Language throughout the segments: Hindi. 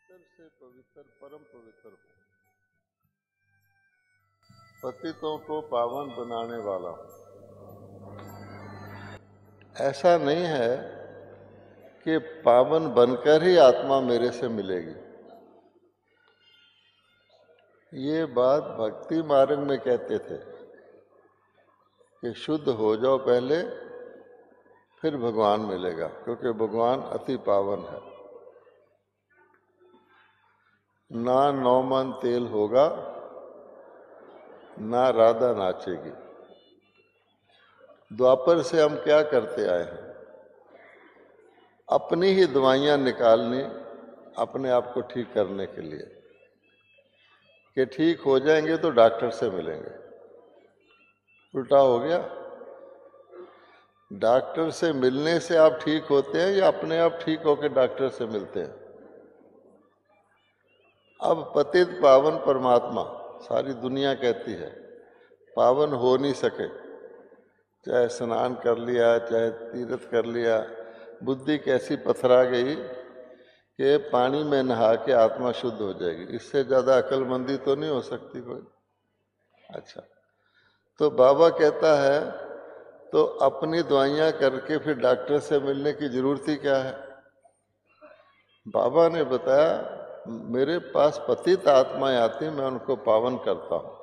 पवित्र से पवित्र परम पवित्र हो, पतितों को पावन बनाने वाला। ऐसा नहीं है कि पावन बनकर ही आत्मा मेरे से मिलेगी। ये बात भक्ति मार्ग में कहते थे कि शुद्ध हो जाओ पहले, फिर भगवान मिलेगा, क्योंकि भगवान अति पावन है। ना 9 मन तेल होगा, ना राधा नाचेगी। द्वापर से हम क्या करते आए हैं? अपनी ही दवाइयां निकालनी अपने आप को ठीक करने के लिए, कि ठीक हो जाएंगे तो डॉक्टर से मिलेंगे। उल्टा हो गया। डॉक्टर से मिलने से आप ठीक होते हैं या अपने आप ठीक होकर डॉक्टर से मिलते हैं? अब पतित पावन परमात्मा, सारी दुनिया कहती है पावन हो नहीं सके, चाहे स्नान कर लिया, चाहे तीर्थ कर लिया, बुद्धि कैसी पथरा गई कि पानी में नहा के आत्मा शुद्ध हो जाएगी। इससे ज्यादा अक्लमंदी तो नहीं हो सकती कोई। अच्छा, तो बाबा कहता है तो अपनी दवाइयां करके फिर डॉक्टर से मिलने की जरूरत ही क्या है? बाबा ने बताया मेरे पास पतित आत्माएं आती, मैं उनको पावन करता हूं,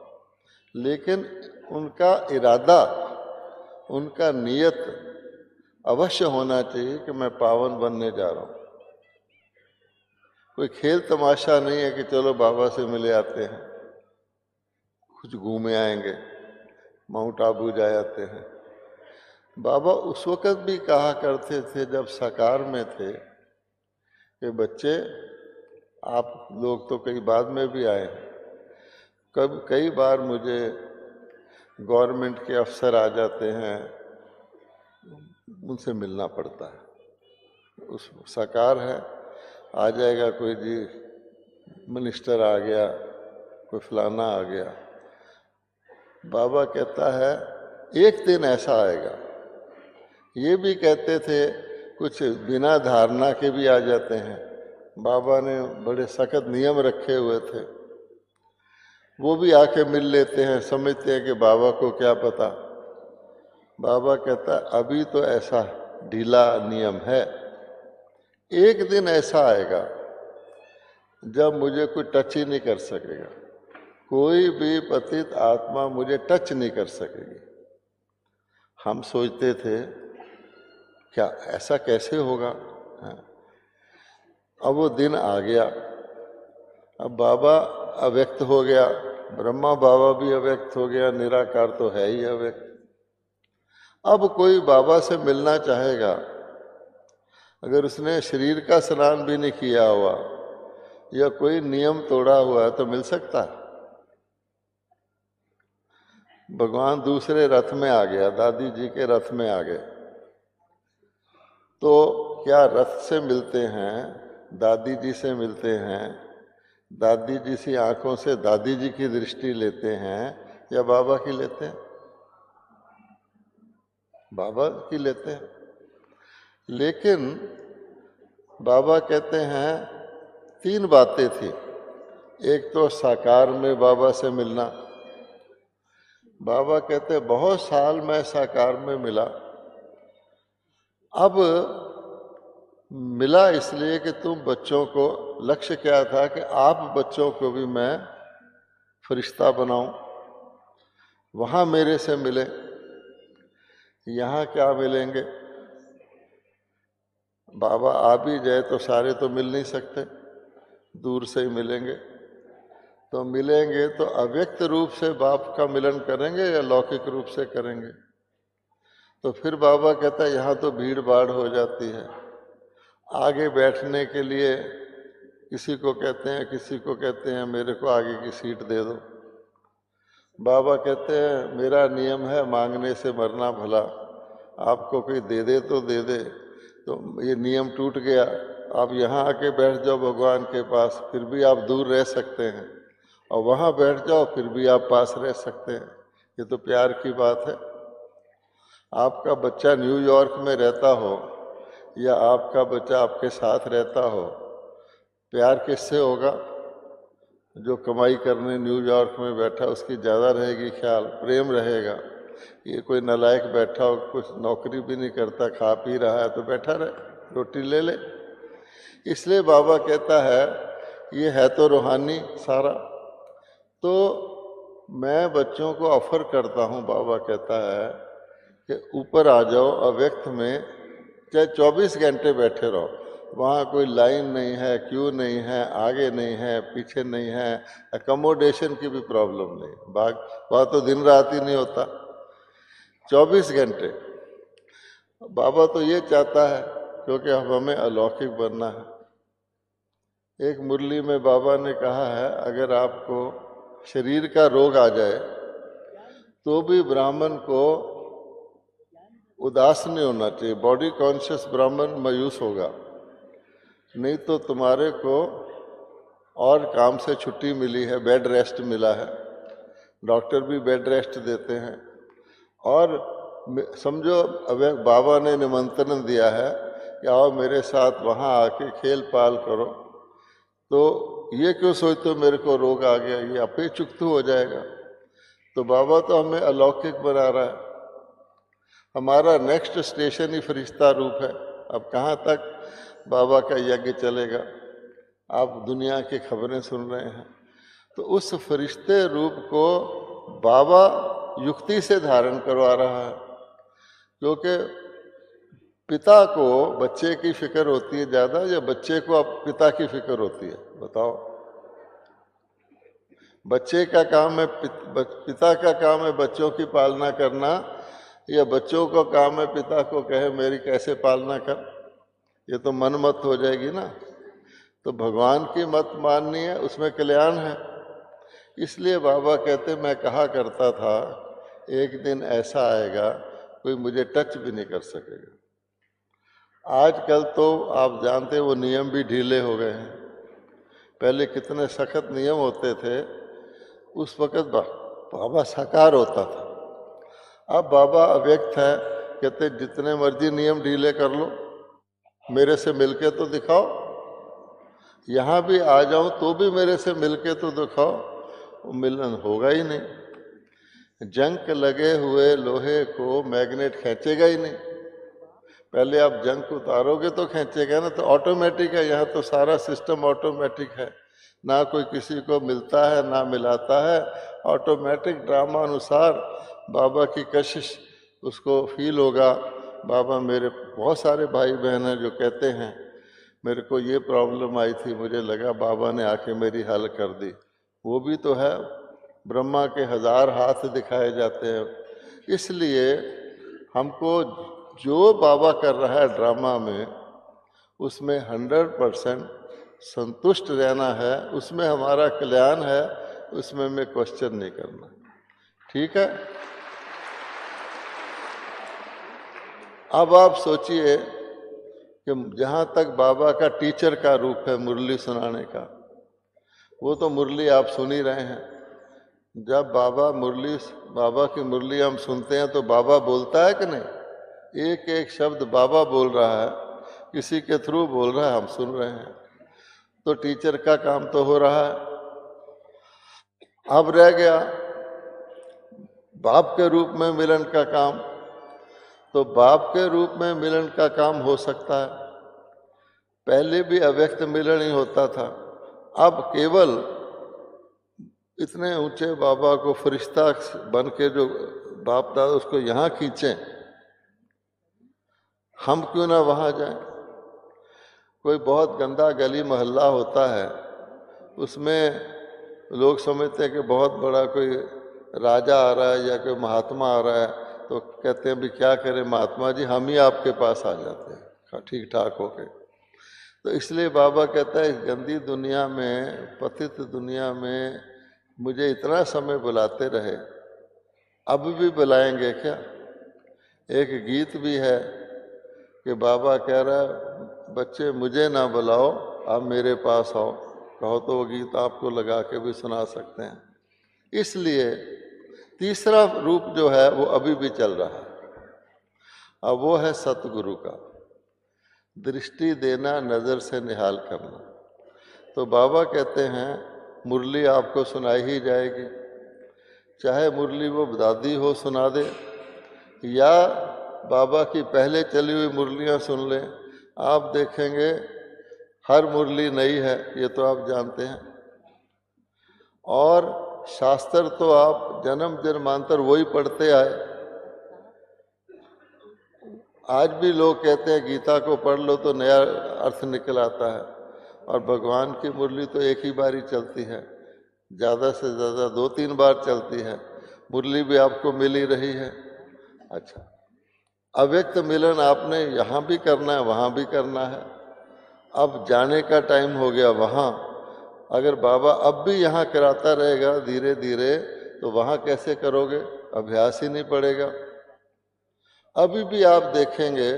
लेकिन उनका इरादा, उनका नियत अवश्य होना चाहिए कि मैं पावन बनने जा रहा हूं। कोई खेल तमाशा नहीं है कि चलो बाबा से मिले आते हैं, कुछ घूमे आएंगे, माउंट आबू जा आते हैं। बाबा उस वक्त भी कहा करते थे जब साकार में थे कि बच्चे आप लोग तो कई बाद में भी आए हैं, कई बार मुझे गवर्नमेंट के अफसर आ जाते हैं, उनसे मिलना पड़ता है। उस साकार है, आ जाएगा कोई जी मिनिस्टर आ गया, कोई फलाना आ गया। बाबा कहता है एक दिन ऐसा आएगा। ये भी कहते थे कुछ बिना धारणा के भी आ जाते हैं। बाबा ने बड़े सख्त नियम रखे हुए थे, वो भी आके मिल लेते हैं, समझते हैं कि बाबा को क्या पता। बाबा कहता अभी तो ऐसा ढीला नियम है, एक दिन ऐसा आएगा जब मुझे कोई टच ही नहीं कर सकेगा, कोई भी पतित आत्मा मुझे टच नहीं कर सकेगी। हम सोचते थे क्या ऐसा कैसे होगा? अब वो दिन आ गया। अब बाबा अव्यक्त हो गया, ब्रह्मा बाबा भी अव्यक्त हो गया, निराकार तो है ही अव्यक्त। अब कोई बाबा से मिलना चाहेगा, अगर उसने शरीर का स्नान भी नहीं किया हुआ या कोई नियम तोड़ा हुआ है तो मिल सकता है? भगवान दूसरे रथ में आ गया, दादी जी के रथ में आ गए, तो क्या रथ से मिलते हैं, दादी जी से मिलते हैं, दादी जी सी आंखों से दादी जी की दृष्टि लेते हैं या बाबा की लेते हैं? बाबा की लेते हैं। लेकिन बाबा कहते हैं 3 बातें थी। एक तो साकार में बाबा से मिलना। बाबा कहते बहुत साल मैं साकार में मिला, अब मिला इसलिए कि तुम बच्चों को, लक्ष्य क्या था कि आप बच्चों को भी मैं फरिश्ता बनाऊं, वहां मेरे से मिले। यहां क्या मिलेंगे? बाबा आ भी जाए तो सारे तो मिल नहीं सकते, दूर से ही मिलेंगे। तो मिलेंगे तो अव्यक्त रूप से बाप का मिलन करेंगे या लौकिक रूप से करेंगे? तो फिर बाबा कहता है यहाँ तो भीड़ भाड़ हो जाती है, आगे बैठने के लिए किसी को कहते हैं, किसी को कहते हैं मेरे को आगे की सीट दे दो। बाबा कहते हैं मेरा नियम है मांगने से मरना भला, आपको कोई दे दे तो दे दे। तो ये नियम टूट गया, आप यहाँ आके बैठ जाओ भगवान के पास, फिर भी आप दूर रह सकते हैं, और वहाँ बैठ जाओ फिर भी आप पास रह सकते हैं। ये तो प्यार की बात है। आपका बच्चा न्यूयॉर्क में रहता हो या आपका बच्चा आपके साथ रहता हो, प्यार किससे होगा? जो कमाई करने न्यूयॉर्क में बैठा उसकी ज़्यादा रहेगी ख्याल, प्रेम रहेगा। ये कोई नालायक बैठा हो, कुछ नौकरी भी नहीं करता, खा पी रहा है तो बैठा रहे, रोटी ले ले। इसलिए बाबा कहता है ये है तो रूहानी सारा। तो मैं बच्चों को ऑफर करता हूँ, बाबा कहता है कि ऊपर आ जाओ अव्यक्त में, चाहे 24 घंटे बैठे रहो, वहाँ कोई लाइन नहीं है, क्यू नहीं है, आगे नहीं है, पीछे नहीं है, अकोमोडेशन की भी प्रॉब्लम नहीं, वहाँ तो दिन रात ही नहीं होता, 24 घंटे। बाबा तो ये चाहता है क्योंकि अब हमें अलौकिक बनना है। एक मुरली में बाबा ने कहा है अगर आपको शरीर का रोग आ जाए तो भी ब्राह्मण को उदास नहीं होना चाहिए, बॉडी कॉन्शियस ब्राह्मण मायूस होगा, नहीं तो तुम्हारे को और काम से छुट्टी मिली है, बेड रेस्ट मिला है, डॉक्टर भी बेड रेस्ट देते हैं। और समझो अब बाबा ने निमंत्रण दिया है कि आओ मेरे साथ वहाँ आके खेल पाल करो, तो ये क्यों सोचते हो मेरे को रोग आ गया, ये आपे चुकतू हो जाएगा। तो बाबा तो हमें अलौकिक बना रहा है, हमारा नेक्स्ट स्टेशन ही फरिश्ता रूप है। अब कहाँ तक बाबा का यज्ञ चलेगा? आप दुनिया की खबरें सुन रहे हैं, तो उस फरिश्ते रूप को बाबा युक्ति से धारण करवा रहा है, क्योंकि पिता को बच्चे की फिक्र होती है ज़्यादा या बच्चे को अब पिता की फिक्र होती है? बताओ। बच्चे का काम है, पिता का काम है बच्चों की पालना करना, या बच्चों का काम है पिता को कहे मेरी कैसे पालना कर? ये तो मन मत हो जाएगी ना। तो भगवान की मत माननी है, उसमें कल्याण है। इसलिए बाबा कहते मैं कहा करता था एक दिन ऐसा आएगा कोई मुझे टच भी नहीं कर सकेगा। आजकल तो आप जानते वो नियम भी ढीले हो गए हैं, पहले कितने सख्त नियम होते थे। उस वक़्त बाबा साकार होता था, अब बाबा अव्यक्त है, कहते जितने मर्जी नियम ढीले कर लो, मेरे से मिलके तो दिखाओ, यहाँ भी आ जाऊं तो भी मेरे से मिलके तो दिखाओ। वो मिलन होगा ही नहीं। जंक लगे हुए लोहे को मैग्नेट खींचेगा ही नहीं। पहले आप जंक उतारोगे तो खींचेगा ना, तो ऑटोमेटिक है, यहाँ तो सारा सिस्टम ऑटोमेटिक है, ना कोई किसी को मिलता है ना मिलाता है, ऑटोमेटिक ड्रामा अनुसार बाबा की कशिश उसको फील होगा। बाबा मेरे बहुत सारे भाई बहन हैं जो कहते हैं मेरे को ये प्रॉब्लम आई थी, मुझे लगा बाबा ने आके मेरी हल कर दी। वो भी तो है, ब्रह्मा के 1000 हाथ दिखाए जाते हैं। इसलिए हमको जो बाबा कर रहा है ड्रामा में, उसमें 100% संतुष्ट रहना है, उसमें हमारा कल्याण है, उसमें मैं क्वेश्चन नहीं करना। ठीक है। अब आप सोचिए कि जहाँ तक बाबा का टीचर का रूप है मुरली सुनाने का, वो तो मुरली आप सुन ही रहे हैं। जब बाबा की मुरली हम सुनते हैं तो बाबा बोलता है कि नहीं? एक एक शब्द बाबा बोल रहा है, किसी के थ्रू बोल रहा है, हम सुन रहे हैं। तो टीचर का काम तो हो रहा है। अब रह गया बाप के रूप में मिलन का काम। तो बाप के रूप में मिलन का काम हो सकता है, पहले भी अव्यक्त मिलन ही होता था। अब केवल इतने ऊंचे बाबा को फरिश्ता बन के जो बाप दादा उसको यहाँ खींचें, हम क्यों ना वहाँ जाएं? कोई बहुत गंदा गली मोहल्ला होता है, उसमें लोग समझते हैं कि बहुत बड़ा कोई राजा आ रहा है या कोई महात्मा आ रहा है, तो कहते हैं भी क्या करें महात्मा जी, हम ही आपके पास आ जाते हैं ठीक ठाक होके। तो इसलिए बाबा कहता है इस गंदी दुनिया में, पतित दुनिया में मुझे इतना समय बुलाते रहे, अब भी बुलाएंगे क्या? एक गीत भी है कि बाबा कह रहा है बच्चे मुझे ना बुलाओ, आप मेरे पास आओ। कहो तो वो गीत आपको लगा के भी सुना सकते हैं। इसलिए तीसरा रूप जो है वो अभी भी चल रहा है, अब वो है सतगुरु का दृष्टि देना, नज़र से निहाल करना। तो बाबा कहते हैं मुरली आपको सुनाई ही जाएगी, चाहे मुरली वो दादी हो सुना दे या बाबा की पहले चली हुई मुरलियां सुन लें, आप देखेंगे हर मुरली नई है, ये तो आप जानते हैं। और शास्त्र तो आप जन्म जन्मांतर वही पढ़ते आए। आज भी लोग कहते हैं गीता को पढ़ लो तो नया अर्थ निकल आता है, और भगवान की मुरली तो एक ही बार ही चलती है, ज़्यादा से ज़्यादा 2-3 बार चलती है। मुरली भी आपको मिल ही रही है। अच्छा, अव्यक्त मिलन आपने यहाँ भी करना है, वहाँ भी करना है। अब जाने का टाइम हो गया वहाँ। अगर बाबा अब भी यहाँ कराता रहेगा धीरे धीरे, तो वहाँ कैसे करोगे? अभ्यास ही नहीं पड़ेगा। अभी भी आप देखेंगे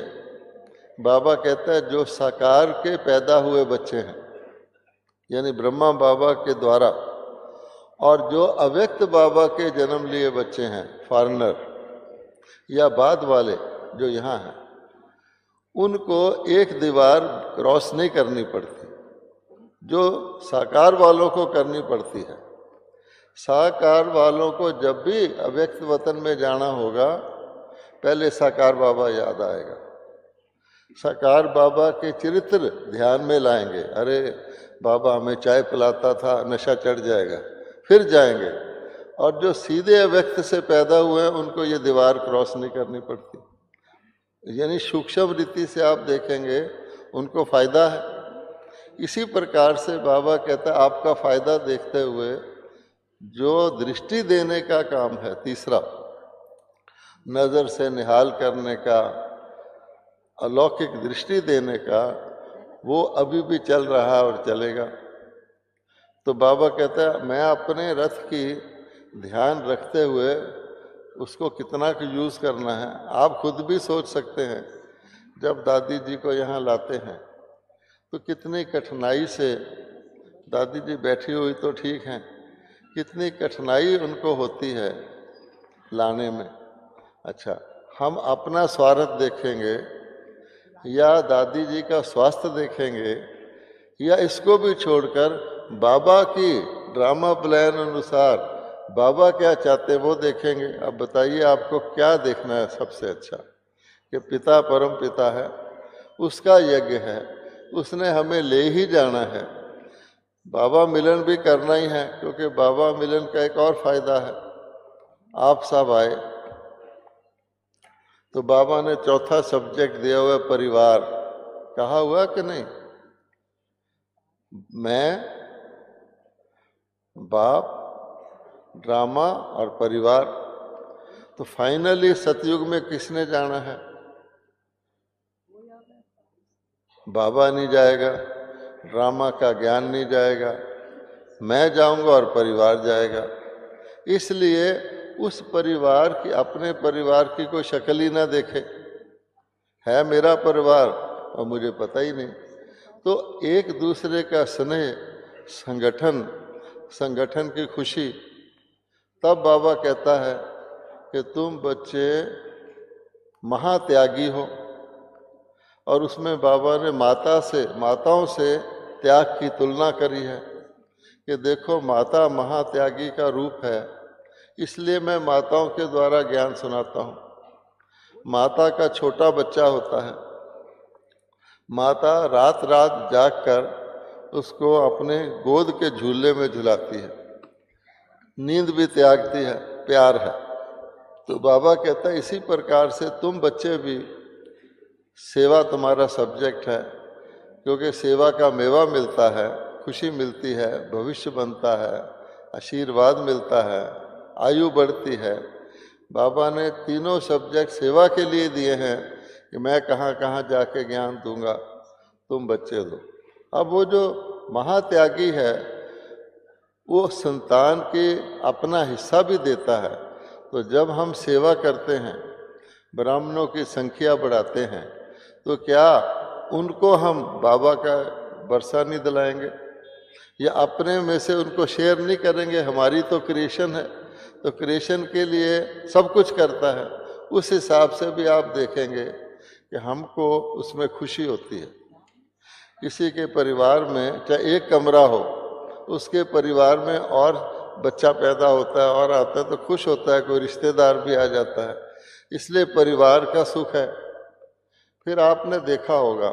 बाबा कहता है जो साकार के पैदा हुए बच्चे हैं, यानी ब्रह्मा बाबा के द्वारा, और जो अव्यक्त बाबा के जन्म लिए बच्चे हैं, फॉरेनर या बाद वाले जो यहाँ हैं, उनको एक दीवार क्रॉस नहीं करनी पड़ती, जो साकार वालों को करनी पड़ती है। साकार वालों को जब भी अव्यक्त वतन में जाना होगा, पहले साकार बाबा याद आएगा। साकार बाबा के चरित्र ध्यान में लाएंगे, अरे बाबा हमें चाय पिलाता था, नशा चढ़ जाएगा, फिर जाएंगे। और जो सीधे अव्यक्त से पैदा हुए हैं, उनको ये दीवार क्रॉस नहीं करनी पड़ती। यानी सूक्ष्म रीति से आप देखेंगे उनको फायदा है। इसी प्रकार से बाबा कहता है आपका फायदा देखते हुए जो दृष्टि देने का काम है, तीसरा नज़र से निहाल करने का, अलौकिक दृष्टि देने का, वो अभी भी चल रहा है और चलेगा। तो बाबा कहता है मैं अपने रथ की ध्यान रखते हुए उसको कितना यूज़ करना है, आप खुद भी सोच सकते हैं। जब दादी जी को यहाँ लाते हैं तो कितनी कठिनाई से, दादी जी बैठी हुई तो ठीक हैं, कितनी कठिनाई उनको होती है लाने में। अच्छा, हम अपना स्वार्थ देखेंगे या दादी जी का स्वास्थ्य देखेंगे, या इसको भी छोड़कर बाबा की ड्रामा प्लान अनुसार बाबा क्या चाहते वो देखेंगे। अब बताइए आपको क्या देखना है सबसे अच्छा? कि पिता परम पिता है, उसका यज्ञ है, उसने हमें ले ही जाना है। बाबा मिलन भी करना ही है, क्योंकि बाबा मिलन का एक और फायदा है, आप सब आए तो बाबा ने चौथा सब्जेक्ट दिया हुआ है परिवार। कहा हुआ कि नहीं? मैं, बाप, ड्रामा और परिवार। तो फाइनली सतयुग में किसने जाना है? बाबा नहीं जाएगा, ड्रामा का ज्ञान नहीं जाएगा, मैं जाऊंगा और परिवार जाएगा। इसलिए उस परिवार की, अपने परिवार की कोई शक्ल ही ना देखे, है मेरा परिवार और मुझे पता ही नहीं। तो एक दूसरे का स्नेह, संगठन की खुशी। तब बाबा कहता है कि तुम बच्चे महात्यागी हो। और उसमें बाबा ने माताओं से त्याग की तुलना करी है कि देखो माता महात्यागी का रूप है, इसलिए मैं माताओं के द्वारा ज्ञान सुनाता हूँ। माता का छोटा बच्चा होता है, माता रात रात जागकर उसको अपने गोद के झूले में झुलाती है, नींद भी त्यागती है, प्यार है। तो बाबा कहता है इसी प्रकार से तुम बच्चे भी, सेवा तुम्हारा सब्जेक्ट है, क्योंकि सेवा का मेवा मिलता है, खुशी मिलती है, भविष्य बनता है, आशीर्वाद मिलता है, आयु बढ़ती है। बाबा ने तीनों सब्जेक्ट सेवा के लिए दिए हैं कि मैं कहाँ कहाँ जाके ज्ञान दूंगा, तुम बच्चे दो। अब वो जो महात्यागी है वो संतान के अपना हिस्सा भी देता है। तो जब हम सेवा करते हैं, ब्राह्मणों की संख्या बढ़ाते हैं, तो क्या उनको हम बाबा का बरसा नहीं दिलाएंगे या अपने में से उनको शेयर नहीं करेंगे? हमारी तो क्रिएशन है, तो क्रिएशन के लिए सब कुछ करता है। उस हिसाब से भी आप देखेंगे कि हमको उसमें खुशी होती है। किसी के परिवार में चाहे एक कमरा हो, उसके परिवार में और बच्चा पैदा होता है और आता है तो खुश होता है, कोई रिश्तेदार भी आ जाता है, इसलिए परिवार का सुख है। फिर आपने देखा होगा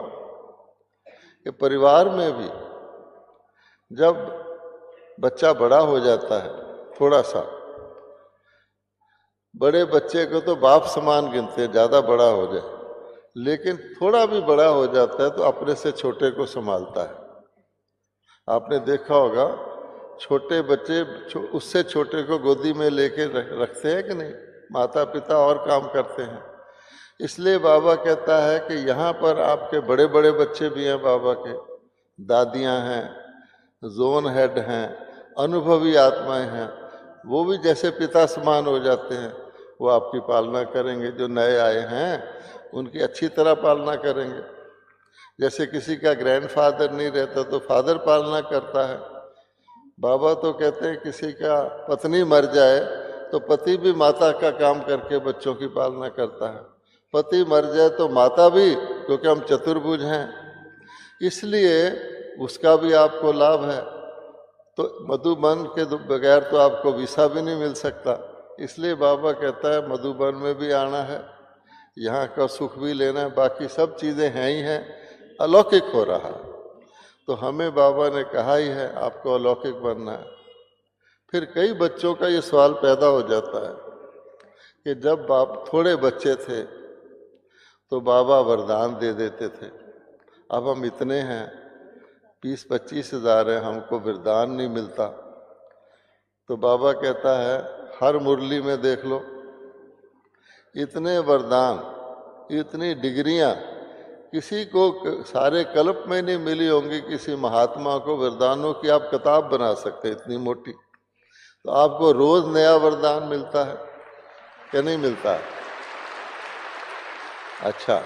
कि परिवार में भी जब बच्चा बड़ा हो जाता है, थोड़ा सा, बड़े बच्चे को तो बाप समान गिनते हैं, ज़्यादा बड़ा हो जाए, लेकिन थोड़ा भी बड़ा हो जाता है तो अपने से छोटे को संभालता है। आपने देखा होगा छोटे बच्चे उससे छोटे को गोदी में लेके रखते हैं कि नहीं, माता पिता और काम करते हैं। इसलिए बाबा कहता है कि यहाँ पर आपके बड़े बड़े बच्चे भी हैं, बाबा के दादियाँ हैं, जोन हेड हैं, अनुभवी आत्माएं हैं, वो भी जैसे पिता समान हो जाते हैं, वो आपकी पालना करेंगे। जो नए आए हैं उनकी अच्छी तरह पालना करेंगे। जैसे किसी का ग्रैंडफादर नहीं रहता तो फादर पालना करता है। बाबा तो कहते हैं किसी का पत्नी मर जाए तो पति भी माता का काम करके बच्चों की पालना करता है। पति मर जाए तो माता भी, क्योंकि हम चतुर्भुज हैं, इसलिए उसका भी आपको लाभ है। तो मधुबन के बगैर तो आपको वीसा भी नहीं मिल सकता। इसलिए बाबा कहता है मधुबन में भी आना है, यहाँ का सुख भी लेना है, बाकी सब चीज़ें हैं ही हैं, अलौकिक हो रहा है। तो हमें बाबा ने कहा ही है आपको अलौकिक बनना है। फिर कई बच्चों का ये सवाल पैदा हो जाता है कि जब बाप थोड़े बच्चे थे तो बाबा वरदान दे देते थे, अब हम इतने हैं, 20-25 हज़ार हैं, हमको वरदान नहीं मिलता। तो बाबा कहता है हर मुरली में देख लो, इतने वरदान, इतनी डिग्रियां किसी को सारे कल्प में नहीं मिली होंगी। किसी महात्मा को वरदानों की आप किताब बना सकते हैं इतनी मोटी। तो आपको रोज नया वरदान मिलता है क्या नहीं मिलता है? अच्छा,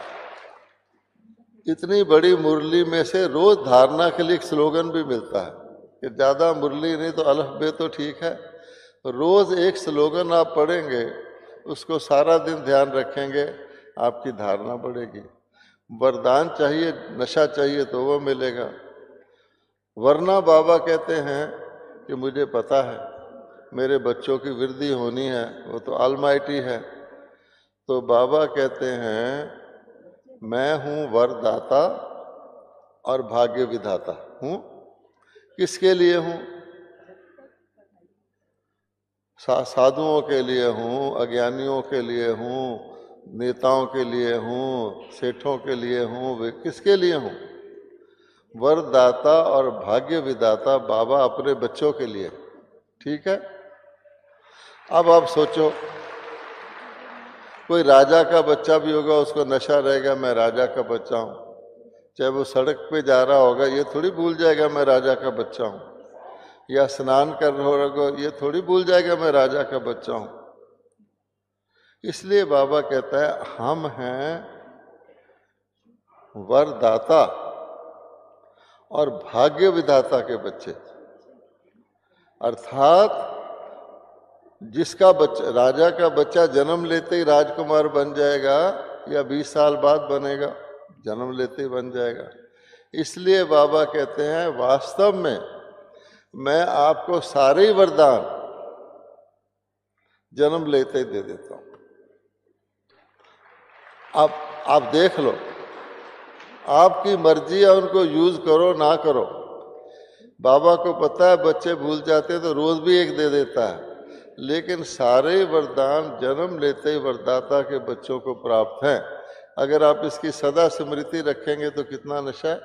इतनी बड़ी मुरली में से रोज धारणा के लिए एक स्लोगन भी मिलता है कि ज़्यादा मुरली नहीं तो अलफ तो ठीक है, रोज एक स्लोगन आप पढ़ेंगे, उसको सारा दिन ध्यान रखेंगे, आपकी धारणा बढ़ेगी। वरदान चाहिए, नशा चाहिए तो वो मिलेगा, वरना बाबा कहते हैं कि मुझे पता है मेरे बच्चों की वृद्धि होनी है, वो तो ऑलमाइटी है। तो बाबा कहते हैं मैं हूँ वरदाता और भाग्य विधाता हूँ। किसके लिए हूँ? साधुओं के लिए हूँ, अज्ञानियों के लिए हूँ, नेताओं के लिए हूँ, सेठों के लिए हूँ, वे किसके लिए हूँ? वरदाता और भाग्य विधाता बाबा अपने बच्चों के लिए। ठीक है, अब आप सोचो कोई राजा का बच्चा भी होगा, उसको नशा रहेगा मैं राजा का बच्चा हूँ, चाहे वो सड़क पे जा रहा होगा ये थोड़ी भूल जाएगा मैं राजा का बच्चा हूँ, या स्नान कर रहा होगा ये थोड़ी भूल जाएगा मैं राजा का बच्चा हूँ। इसलिए बाबा कहता है हम हैं वरदाता और भाग्य विधाता के बच्चे। अर्थात जिसका बच्चा, राजा का बच्चा जन्म लेते ही राजकुमार बन जाएगा या 20 साल बाद बनेगा? जन्म लेते ही बन जाएगा। इसलिए बाबा कहते हैं वास्तव में मैं आपको सारे वरदान जन्म लेते ही दे देता हूं। अब आप देख लो, आपकी मर्जी है, उनको यूज करो ना करो। बाबा को पता है बच्चे भूल जाते हैं तो रोज भी एक दे देता है, लेकिन सारे वरदान जन्म लेते ही वरदाता के बच्चों को प्राप्त हैं। अगर आप इसकी सदा स्मृति रखेंगे तो कितना नशा है।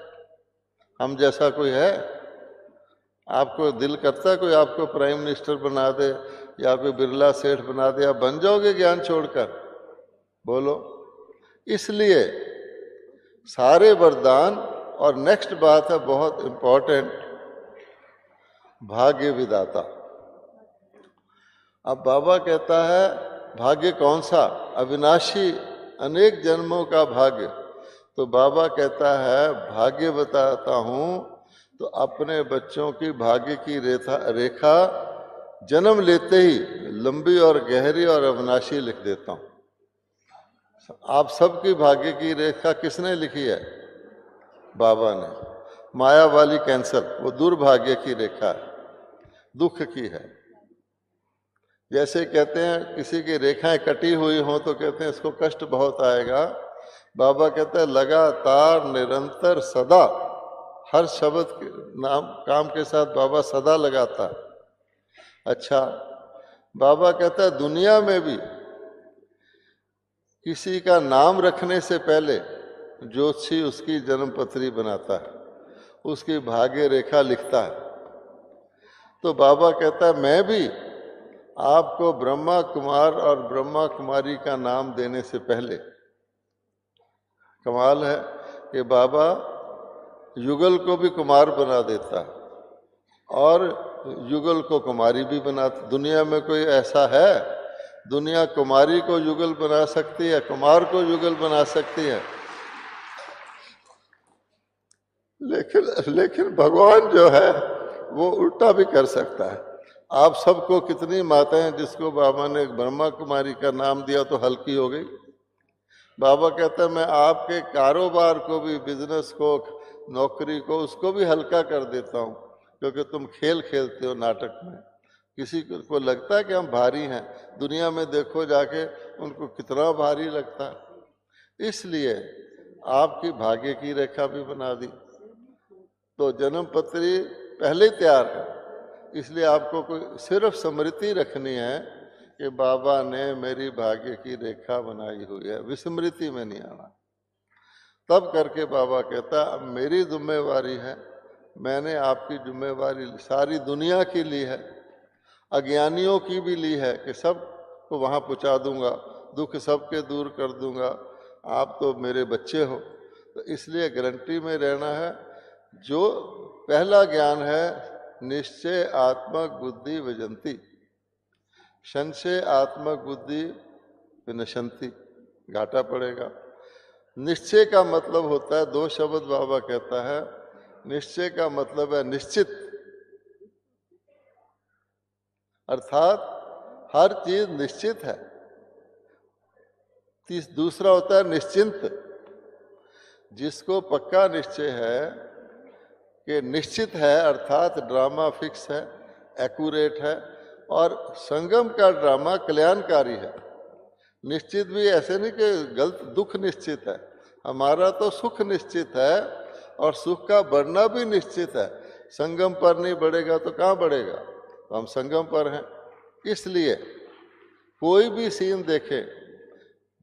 हम जैसा कोई है? आपको दिल करता है कोई आपको प्राइम मिनिस्टर बना दे या कोई बिरला सेठ बना दे, आप बन जाओगे ज्ञान छोड़कर? बोलो। इसलिए सारे वरदान, और नेक्स्ट बात है बहुत इंपॉर्टेंट, भाग्य विधाता। अब बाबा कहता है भाग्य कौन सा? अविनाशी अनेक जन्मों का भाग्य। तो बाबा कहता है भाग्य बताता हूं तो अपने बच्चों की भाग्य की रेखा जन्म लेते ही लंबी और गहरी और अविनाशी लिख देता हूं। आप सबकी भाग्य की रेखा किसने लिखी है? बाबा ने। माया वाली कैंसर, वो दुर्भाग्य की रेखा है, दुख की है। जैसे कहते हैं किसी की रेखाएं कटी हुई हो तो कहते हैं इसको कष्ट बहुत आएगा। बाबा कहते हैं लगातार निरंतर सदा, हर शब्द के नाम काम के साथ बाबा सदा लगाता है। अच्छा, बाबा कहता है दुनिया में भी किसी का नाम रखने से पहले ज्योतिषी उसकी जन्मपत्री बनाता है, उसकी भाग्य रेखा लिखता है। तो बाबा कहता है मैं भी आपको ब्रह्मा कुमार और ब्रह्मा कुमारी का नाम देने से पहले, कमाल है कि बाबा युगल को भी कुमार बना देता है और युगल को कुमारी भी बनाता। दुनिया में कोई ऐसा है? दुनिया कुमारी को युगल बना सकती है, कुमार को युगल बना सकती है, लेकिन भगवान जो है वो उल्टा भी कर सकता है। आप सबको कितनी माताएं जिसको बाबा ने ब्रह्मा कुमारी का नाम दिया तो हल्की हो गई। बाबा कहता है मैं आपके कारोबार को भी, बिजनेस को, नौकरी को, उसको भी हल्का कर देता हूँ, क्योंकि तुम खेल खेलते हो नाटक में। किसी को लगता है कि हम भारी हैं, दुनिया में देखो जाके उनको कितना भारी लगता है। इसलिए आपकी भाग्य की रेखा भी बना दी, तो जन्म पत्री पहले ही तैयार है। इसलिए आपको कोई सिर्फ स्मृति रखनी है कि बाबा ने मेरी भाग्य की रेखा बनाई हुई है, विस्मृति में नहीं आना। तब करके बाबा कहता अब मेरी जिम्मेवारी है, मैंने आपकी जिम्मेवारी सारी दुनिया की ली है, अज्ञानियों की भी ली है कि सबको वहाँ पहुँचा दूंगा, दुख सबके दूर कर दूंगा, आप तो मेरे बच्चे हो। तो इसलिए गारंटी में रहना है। जो पहला ज्ञान है निश्चय आत्मक बुद्धि विजंती, संशय आत्मक बुद्धि विनशंति, घाटा पड़ेगा। निश्चय का मतलब होता है, दो शब्द बाबा कहता है। निश्चय का मतलब है निश्चित, अर्थात हर चीज निश्चित है। दूसरा होता है निश्चिंत, जिसको पक्का निश्चय है कि निश्चित है, अर्थात ड्रामा फिक्स है, एक्यूरेट है, और संगम का ड्रामा कल्याणकारी है। निश्चित भी ऐसे नहीं कि गलत, दुख निश्चित है, हमारा तो सुख निश्चित है और सुख का बढ़ना भी निश्चित है। संगम पर नहीं बढ़ेगा तो कहाँ बढ़ेगा? तो हम संगम पर हैं। इसलिए कोई भी सीन देखे,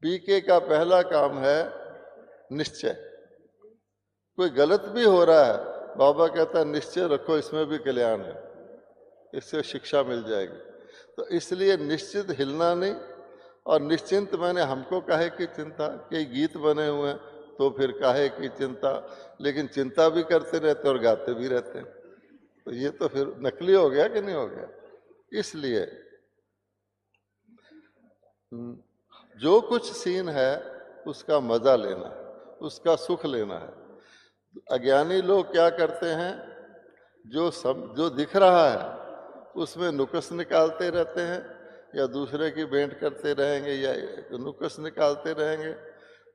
पीके का पहला काम है निश्चय। कोई गलत भी हो रहा है, बाबा कहता है निश्चय रखो, इसमें भी कल्याण है, इससे शिक्षा मिल जाएगी। तो इसलिए निश्चित हिलना नहीं, और निश्चिंत मैंने हमको काहे की चिंता, कई गीत बने हुए हैं तो फिर काहे की चिंता, लेकिन चिंता भी करते रहते और गाते भी रहते हैं, तो ये तो फिर नकली हो गया कि नहीं हो गया? इसलिए जो कुछ सीन है उसका मजा लेना है, उसका सुख लेना है। अज्ञानी लोग क्या करते हैं, जो दिख रहा है उसमें नुक्स निकालते रहते हैं, या दूसरे की भेंट करते रहेंगे या नुक्स निकालते रहेंगे।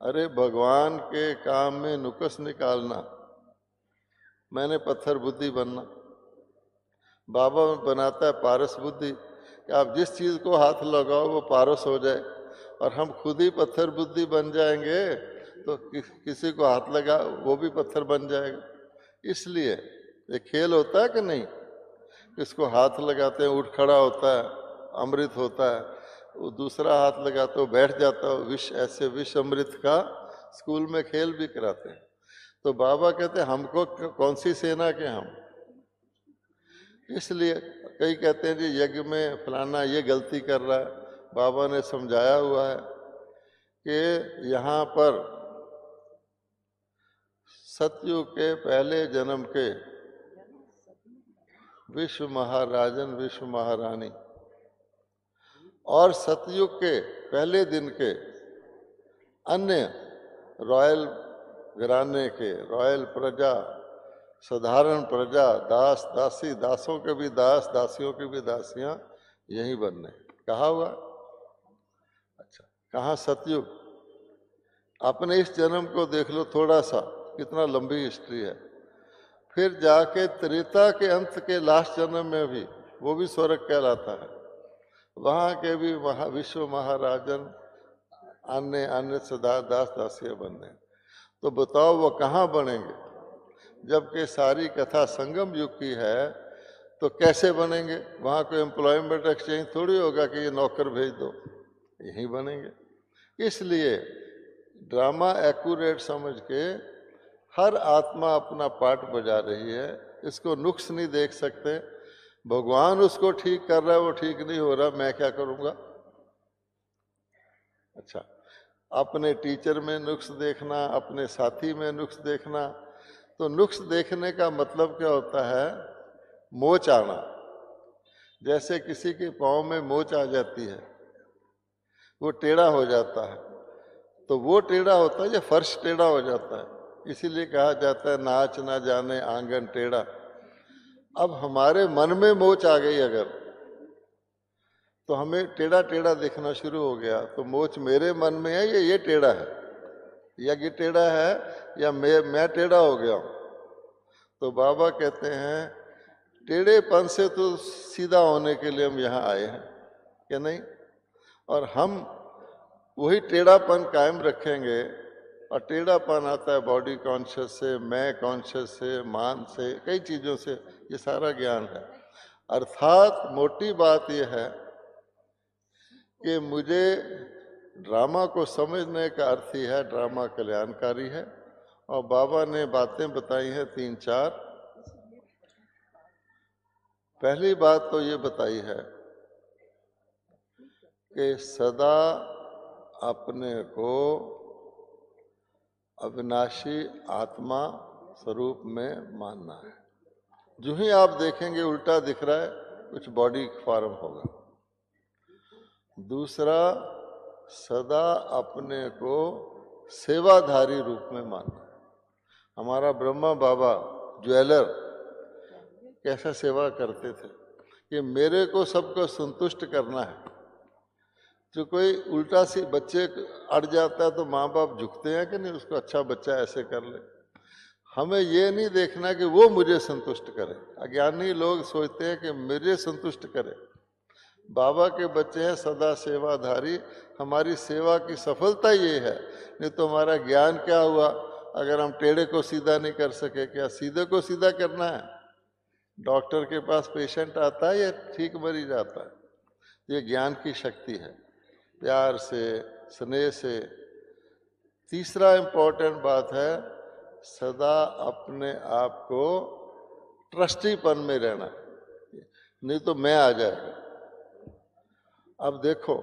अरे भगवान के काम में नुक्स निकालना, मैंने पत्थर बुद्धि बनना, बाबा बनाता है पारस बुद्धि, कि आप जिस चीज को हाथ लगाओ वो पारस हो जाए, और हम खुद ही पत्थर बुद्धि बन जाएंगे तो किसी को हाथ लगा वो भी पत्थर बन जाएगा। इसलिए ये खेल होता है कि नहीं, इसको हाथ लगाते हैं उठ खड़ा होता है, अमृत होता है, वो दूसरा हाथ लगाते हो बैठ जाता हो, विष, ऐसे विष अमृत का स्कूल में खेल भी कराते हैं। तो बाबा कहते हैं हमको कौन सी सेना के हम, इसलिए कई कहते हैं जी यज्ञ में फलाना ये गलती कर रहा है। बाबा ने समझाया हुआ है कि यहाँ पर सतयुग के पहले जन्म के विश्व महाराजन, विश्व महारानी, और सतयुग के पहले दिन के अन्य रॉयल घराने के, रॉयल प्रजा, साधारण प्रजा, दास दासी, दासों के भी दास, दासियों की भी दासियां यही बनने कहा हुआ। अच्छा, कहाँ सतयुग? अपने इस जन्म को देख लो थोड़ा सा, कितना लंबी हिस्ट्री है। फिर जाके त्रेता के अंत के लास्ट जन्म में भी वो भी स्वर्ग कहलाता है। वहां के भी विश्व महाराजन अन्य अन्य सदा दास दासियां बनने। तो बताओ वो कहाँ बनेंगे? जबकि सारी कथा संगम युग की है, तो कैसे बनेंगे? वहां कोई एम्प्लॉयमेंट एक्सचेंज थोड़ी होगा कि ये नौकर भेज दो, यहीं बनेंगे। इसलिए ड्रामा एक्यूरेट समझ के हर आत्मा अपना पार्ट बजा रही है, इसको नुक्स नहीं देख सकते। भगवान उसको ठीक कर रहा है, वो ठीक नहीं हो रहा, मैं क्या करूंगा? अच्छा, अपने टीचर में नुक्स देखना, अपने साथी में नुक्स देखना। तो नुक्स देखने का मतलब क्या होता है? मोच आना। जैसे किसी के पाँव में मोच आ जाती है, वो टेढ़ा हो जाता है, तो वो टेढ़ा होता है या फर्श टेढ़ा हो जाता है। इसीलिए कहा जाता है नाच ना जाने आंगन टेढ़ा। अब हमारे मन में मोच आ गई अगर, तो हमें टेढ़ा टेढ़ा दिखना शुरू हो गया। तो मोच मेरे मन में है या ये टेढ़ा है, या ये टेढ़ा है, या मैं टेढ़ा हो गया हूं? तो बाबा कहते हैं टेढ़ेपन से तो सीधा होने के लिए हम यहाँ आए हैं, क्या नहीं? और हम वही टेढ़ापन कायम रखेंगे। और टेढ़ापन आता है बॉडी कॉन्शियस से, मैं कॉन्शियस से, मान से, कई चीज़ों से। ये सारा ज्ञान है। अर्थात मोटी बात यह है कि मुझे ड्रामा को समझने का अर्थ ही है ड्रामा कल्याणकारी है। और बाबा ने बातें बताई हैं 3-4। पहली बात तो ये बताई है कि सदा अपने को अविनाशी आत्मा स्वरूप में मानना है। जो ही आप देखेंगे उल्टा दिख रहा है, कुछ बॉडी फॉर्म होगा। दूसरा, सदा अपने को सेवाधारी रूप में मानना। हमारा ब्रह्मा बाबा ज्वेलर कैसा सेवा करते थे कि मेरे को सबको संतुष्ट करना है। जो कोई उल्टा सी बच्चे अड़ जाता है तो माँ बाप झुकते हैं कि नहीं, उसको अच्छा बच्चा ऐसे कर ले। हमें ये नहीं देखना कि वो मुझे संतुष्ट करे। अज्ञानी लोग सोचते हैं कि मुझे संतुष्ट करे। बाबा के बच्चे हैं सदा सेवाधारी। हमारी सेवा की सफलता ये है, नहीं तो हमारा ज्ञान क्या हुआ अगर हम टेढ़े को सीधा नहीं कर सके? क्या सीधे को सीधा करना है? डॉक्टर के पास पेशेंट आता है या ठीक मरीज आता है? ये ज्ञान की शक्ति है, प्यार से, स्नेह से। तीसरा इंपॉर्टेंट बात है सदा अपने आप को ट्रस्टीपन में रहना, नहीं तो मैं आ जाएगा। अब देखो,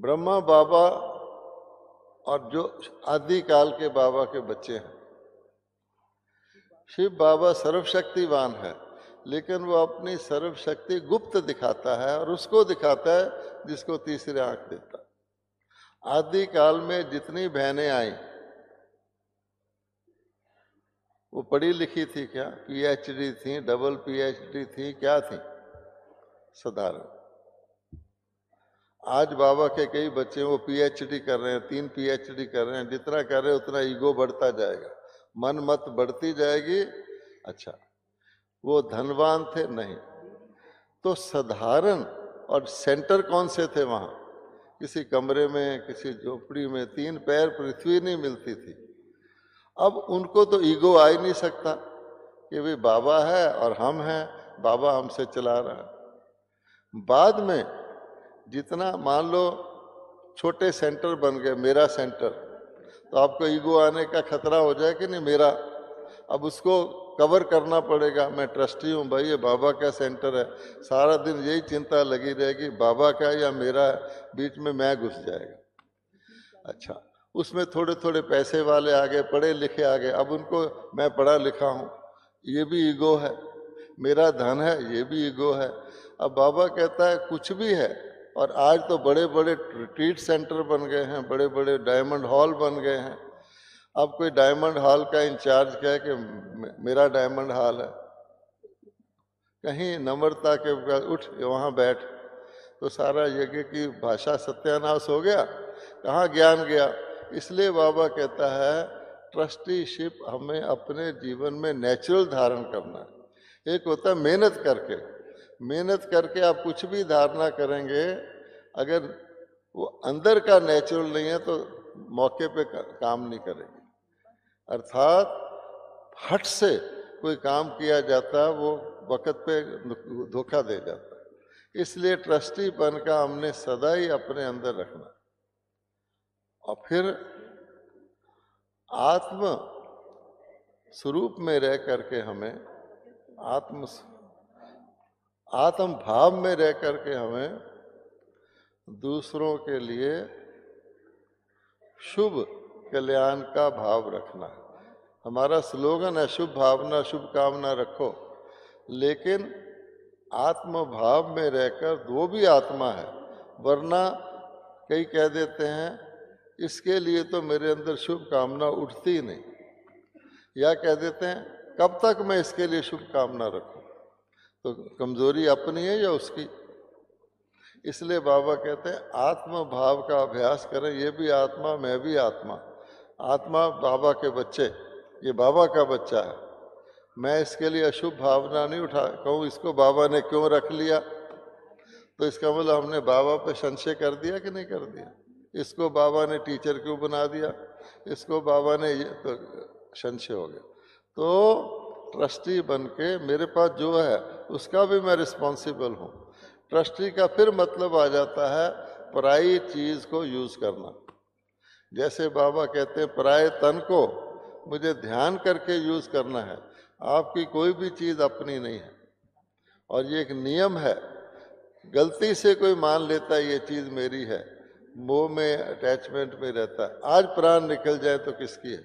ब्रह्मा बाबा और जो आदिकाल के बाबा के बच्चे हैं, शिव बाबा सर्वशक्तिवान है, लेकिन वो अपनी सर्वशक्ति गुप्त दिखाता है और उसको दिखाता है जिसको तीसरी आंख देता है। आदिकाल में जितनी बहनें आई वो पढ़ी लिखी थी क्या? पीएचडी थी, डबल पीएचडी थी, क्या थी? साधारण। आज बाबा के कई बच्चे वो पीएचडी कर रहे हैं, 3 पीएचडी कर रहे हैं। जितना कर रहे हैं उतना ईगो बढ़ता जाएगा, मन मत बढ़ती जाएगी। अच्छा, वो धनवान थे? नहीं। तो साधारण। और सेंटर कौन से थे वहां? किसी कमरे में, किसी झोपड़ी में, 3 पैर पृथ्वी नहीं मिलती थी। अब उनको तो ईगो आ ही नहीं सकता कि भाई बाबा है और हम हैं, बाबा हमसे चला रहा है। बाद में जितना मान लो छोटे सेंटर बन गए, मेरा सेंटर, तो आपको ईगो आने का खतरा हो जाए कि नहीं? मेरा, अब उसको कवर करना पड़ेगा। मैं ट्रस्टी हूँ भाई, ये बाबा का सेंटर है। सारा दिन यही चिंता लगी रहेगी, बाबा का या मेरा है, बीच में मैं घुस जाएगा। अच्छा, उसमें थोड़े थोड़े पैसे वाले आ गए, पढ़े लिखे आ गए। अब उनको मैं पढ़ा लिखा हूँ, ये भी ईगो है। मेरा धन है, ये भी ईगो है। अब बाबा कहता है कुछ भी है। और आज तो बड़े बड़े रिट्रीट सेंटर बन गए हैं, बड़े बड़े डायमंड हॉल बन गए हैं। अब कोई डायमंड हॉल का इंचार्ज कहे कि मेरा डायमंड हॉल है, कहीं नम्रता के उठ वहाँ बैठ, तो सारा यज्ञ की भाषा सत्यानाश हो गया, कहाँ ज्ञान गया। इसलिए बाबा कहता है ट्रस्टीशिप हमें अपने जीवन में नेचुरल धारण करना है। एक होता है मेहनत करके, मेहनत करके आप कुछ भी धारणा करेंगे, अगर वो अंदर का नेचुरल नहीं है तो मौके पे काम नहीं करेगी। अर्थात हट से कोई काम किया जाता है वो वक्त पे धोखा दे जाता है। इसलिए ट्रस्टीपन का हमने सदा ही अपने अंदर रखना। और फिर आत्म स्वरूप में रह करके हमें आत्म भाव में रह करके हमें दूसरों के लिए शुभ कल्याण का भाव रखना है। हमारा स्लोगन है शुभ भावना शुभ कामना रखो, लेकिन आत्म भाव में रहकर वो भी आत्मा है। वरना कई कह देते हैं इसके लिए तो मेरे अंदर शुभ कामना उठती नहीं, या कह देते हैं कब तक मैं इसके लिए शुभ कामना रखूं। तो कमजोरी अपनी है या उसकी? इसलिए बाबा कहते हैं आत्म भाव का अभ्यास करें। ये भी आत्मा, मैं भी आत्मा। आत्मा बाबा के बच्चे, ये बाबा का बच्चा है। मैं इसके लिए अशुभ भावना नहीं उठा कहूँ इसको बाबा ने क्यों रख लिया, तो इसका मतलब हमने बाबा पे संशय कर दिया कि नहीं कर दिया। इसको बाबा ने टीचर क्यों बना दिया, इसको बाबा ने ये, तो संशय हो गया। तो ट्रस्टी बन के मेरे पास जो है उसका भी मैं रिस्पॉन्सिबल हूँ। ट्रस्टी का फिर मतलब आ जाता है पराई चीज को यूज करना। जैसे बाबा कहते हैं पराये तन को मुझे ध्यान करके यूज करना है। आपकी कोई भी चीज अपनी नहीं है, और ये एक नियम है। गलती से कोई मान लेता है ये चीज मेरी है, मोह में अटैचमेंट में रहता है, आज प्राण निकल जाए तो किसकी है।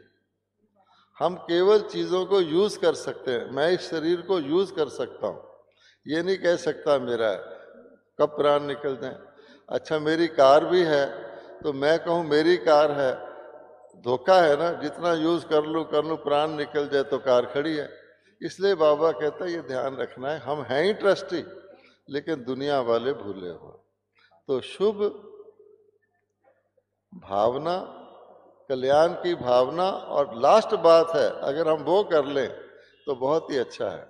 हम केवल चीजों को यूज कर सकते हैं। मैं इस शरीर को यूज कर सकता हूँ, ये नहीं कह सकता मेरा है, कब प्राण निकल जाए। अच्छा मेरी कार भी है तो मैं कहूँ मेरी कार है, धोखा है ना। जितना यूज कर लूँ प्राण निकल जाए तो कार खड़ी है। इसलिए बाबा कहता है ये ध्यान रखना है, हम हैं ही ट्रस्टी लेकिन दुनिया वाले भूले हुए। तो शुभ भावना, कल्याण की भावना, और लास्ट बात है अगर हम वो कर लें तो बहुत ही अच्छा है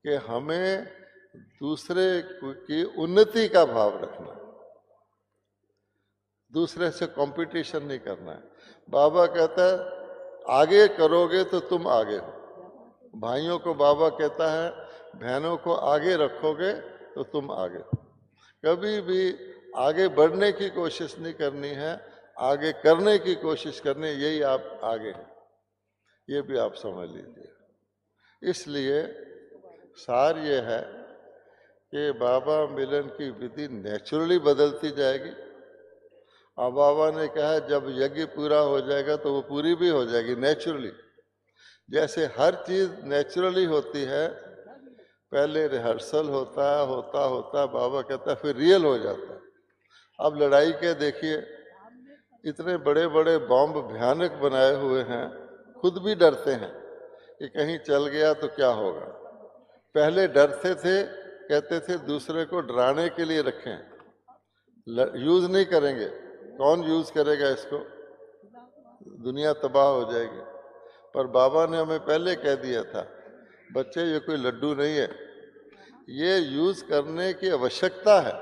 कि हमें दूसरे की उन्नति का भाव रखना है, दूसरे से कंपटीशन नहीं करना है। बाबा कहता है आगे करोगे तो तुम आगे हो। भाइयों को बाबा कहता है बहनों को आगे रखोगे तो तुम आगे हो। कभी भी आगे बढ़ने की कोशिश नहीं करनी है, आगे करने की कोशिश करनी, यही आप आगे हैं। ये भी आप समझ लीजिए। इसलिए सार ये है कि बाबा मिलन की विधि नेचुरली बदलती जाएगी। अब बाबा ने कहा जब यज्ञ पूरा हो जाएगा तो वो पूरी भी हो जाएगी नेचुरली। जैसे हर चीज नेचुरली होती है, पहले रिहर्सल होता बाबा कहता है फिर रियल हो जाता है। अब लड़ाई के देखिए इतने बड़े बड़े बॉम्ब भयानक बनाए हुए हैं, खुद भी डरते हैं कि कहीं चल गया तो क्या होगा। पहले डरते थे, कहते थे दूसरे को डराने के लिए रखें, यूज नहीं करेंगे। कौन यूज करेगा इसको, दुनिया तबाह हो जाएगी। पर बाबा ने हमें पहले कह दिया था बच्चे ये कोई लड्डू नहीं है, ये यूज करने की आवश्यकता है,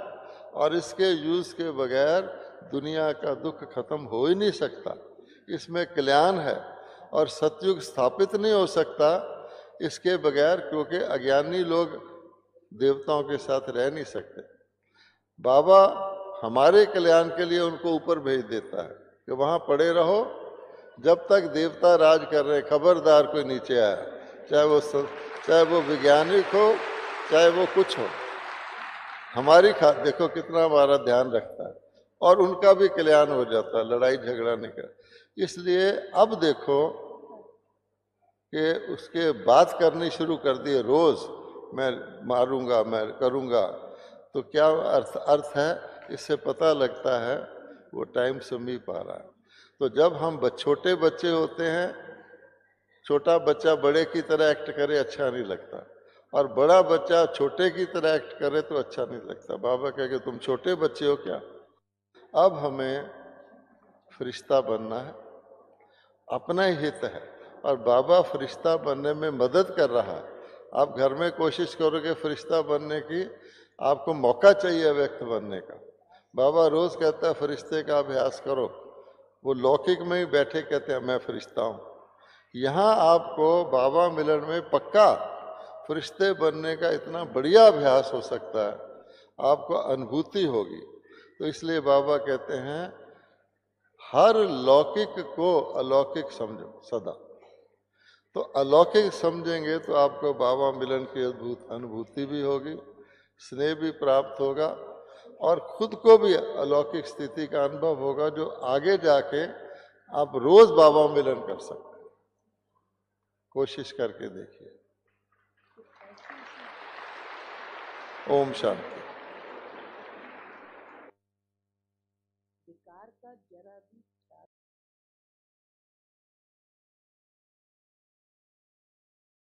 और इसके यूज के बगैर दुनिया का दुख खत्म हो ही नहीं सकता। इसमें कल्याण है, और सतयुग स्थापित नहीं हो सकता इसके बगैर, क्योंकि अज्ञानी लोग देवताओं के साथ रह नहीं सकते। बाबा हमारे कल्याण के लिए उनको ऊपर भेज देता है कि वहां पड़े रहो जब तक देवता राज कर रहे, खबरदार कोई नीचे आया, चाहे वो वैज्ञानिक हो चाहे वो कुछ हो। हमारी देखो कितना हमारा ध्यान रखता है, और उनका भी कल्याण हो जाता है, लड़ाई झगड़ा नहीं कर। इसलिए अब देखो कि उसके बात करनी शुरू कर दिए, रोज मैं मारूंगा मैं करूंगा, तो क्या अर्थ है, इससे पता लगता है वो टाइम समीप आ रहा है। तो जब हम छोटे बच्चे होते हैं, छोटा बच्चा बड़े की तरह एक्ट करे अच्छा नहीं लगता, और बड़ा बच्चा छोटे की तरह एक्ट करे तो अच्छा नहीं लगता। बाबा कहे तुम छोटे बच्चे हो क्या। अब हमें फरिश्ता बनना है, अपना ही हित है, और बाबा फरिश्ता बनने में मदद कर रहा है। आप घर में कोशिश करोगे फरिश्ता बनने की, आपको मौका चाहिए व्यक्त बनने का। बाबा रोज कहता है फरिश्ते का अभ्यास करो, वो लौकिक में ही बैठे कहते हैं मैं फरिश्ता हूं। यहाँ आपको बाबा मिलन में पक्का फरिश्ते बनने का इतना बढ़िया अभ्यास हो सकता है, आपको अनुभूति होगी। तो इसलिए बाबा कहते हैं हर लौकिक को अलौकिक समझो सदा। तो अलौकिक समझेंगे तो आपको बाबा मिलन की अद्भुत अनुभूति भी होगी, स्नेह भी प्राप्त होगा, और खुद को भी अलौकिक स्थिति का अनुभव होगा, जो आगे जाके आप रोज बाबा मिलन कर सकते हैं। कोशिश करके देखिए। ओम शांति। विकार का जरा भी